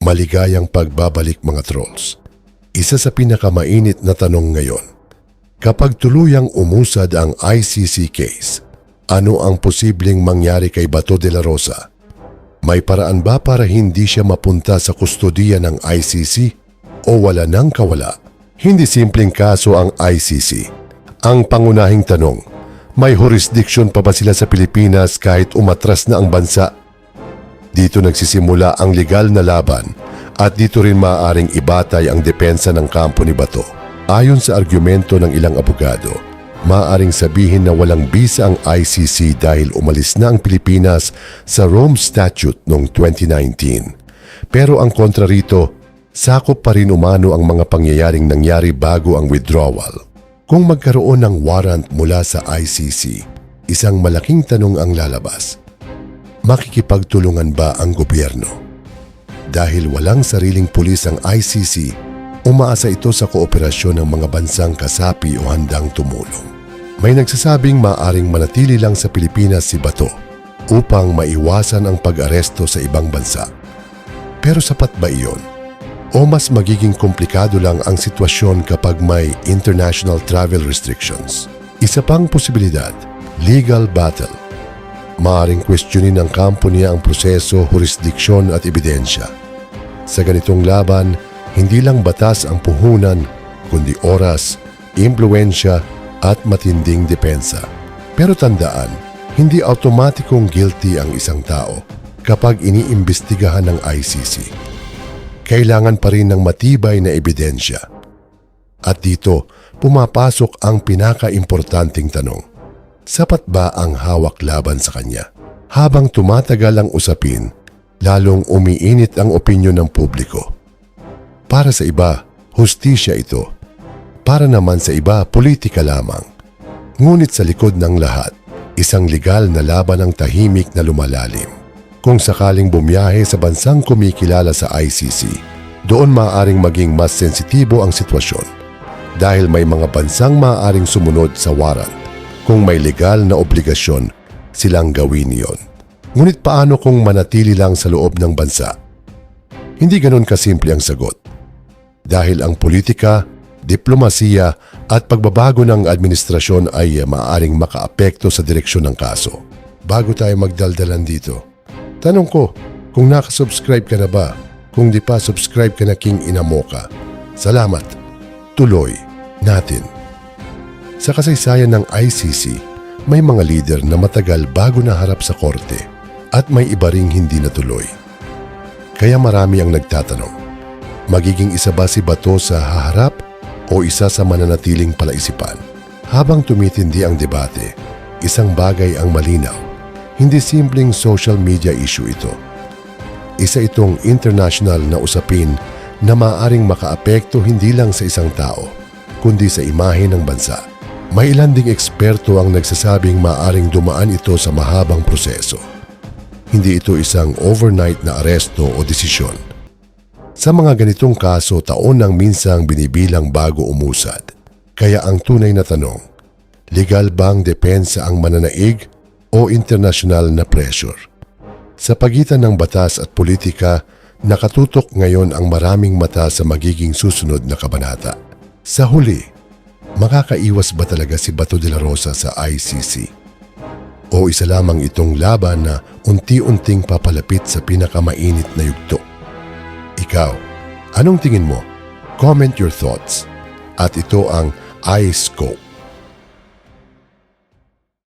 Maligayang pagbabalik mga trolls. Isa sa pinakamainit na tanong ngayon. Kapag tuluyang umusad ang ICC case, ano ang posibleng mangyari kay Bato de la Rosa? May paraan ba para hindi siya mapunta sa kustodiya ng ICC o wala nang kawala? Hindi simpleng kaso ang ICC. Ang pangunahing tanong, may jurisdiction pa ba sila sa Pilipinas kahit umatras na ang bansa? Dito nagsisimula ang legal na laban at dito rin maaaring ibatay ang depensa ng kampo ni Bato. Ayon sa argumento ng ilang abogado, maaaring sabihin na walang bisa ang ICC dahil umalis na ang Pilipinas sa Rome Statute noong 2019. Pero ang kontra rito, sakop pa rin umano ang mga pangyayaring nangyari bago ang withdrawal. Kung magkaroon ng warrant mula sa ICC, isang malaking tanong ang lalabas. Makikipagtulungan ba ang gobyerno? Dahil walang sariling pulis ang ICC, umaasa ito sa kooperasyon ng mga bansang kasapi o handang tumulong. May nagsasabing maaring manatili lang sa Pilipinas si Bato upang maiwasan ang pag-aresto sa ibang bansa. Pero sapat ba iyon? O mas magiging komplikado lang ang sitwasyon kapag may international travel restrictions? Isa pang posibilidad, legal battle. Maaring questionin ng kampo niya ang proseso, jurisdiksyon at ebidensya. Sa ganitong laban, hindi lang batas ang puhunan, kundi oras, impluensya at matinding depensa. Pero tandaan, hindi automatikong guilty ang isang tao kapag iniimbestigahan ng ICC. Kailangan pa rin ng matibay na ebidensya. At dito, pumapasok ang pinaka-importanting tanong. Sapat ba ang hawak laban sa kanya? Habang tumatagal ang usapin, lalong umiinit ang opinyon ng publiko. Para sa iba, hustisya ito. Para naman sa iba, politika lamang. Ngunit sa likod ng lahat, isang legal na laban ang tahimik na lumalalim. Kung sakaling bumiyahe sa bansang kumikilala sa ICC, doon maaaring maging mas sensitibo ang sitwasyon dahil may mga bansang maaaring sumunod sa warrant kung may legal na obligasyon silang gawin iyon. Ngunit paano kung manatili lang sa loob ng bansa? Hindi ganon kasimple ang sagot. Dahil ang politika, diplomasiya at pagbabago ng administrasyon ay maaaring makaapekto sa direksyon ng kaso. Bago tayo magdaldalan dito, tanong ko, kung nakasubscribe ka na ba? Kung di pa, subscribe ka na King Inamoka. Salamat. Tuloy natin. Sa kasaysayan ng ICC, may mga leader na matagal bago naharap sa korte at may iba ring hindi natuloy. Kaya marami ang nagtatanong, magiging isa ba si Bato sa haharap o isa sa mananatiling palaisipan? Habang tumitindi ang debate, isang bagay ang malinaw. Hindi simpleng social media issue ito. Isa itong international na usapin na maaaring makaapekto hindi lang sa isang tao, kundi sa imahe ng bansa. May ilan ding eksperto ang nagsasabing maaaring dumaan ito sa mahabang proseso. Hindi ito isang overnight na aresto o desisyon. Sa mga ganitong kaso, taon nang minsang binibilang bago umusad. Kaya ang tunay na tanong, legal bang depensa ang mananaig o international na pressure? Sa pagitan ng batas at politika, nakatutok ngayon ang maraming mata sa magiging susunod na kabanata. Sa huli, makakaiwas ba talaga si Bato de la Rosa sa ICC? O isa lamang itong laban na unti-unting papalapit sa pinakamainit na yugto? Ikaw, anong tingin mo? Comment your thoughts. At ito ang iScope.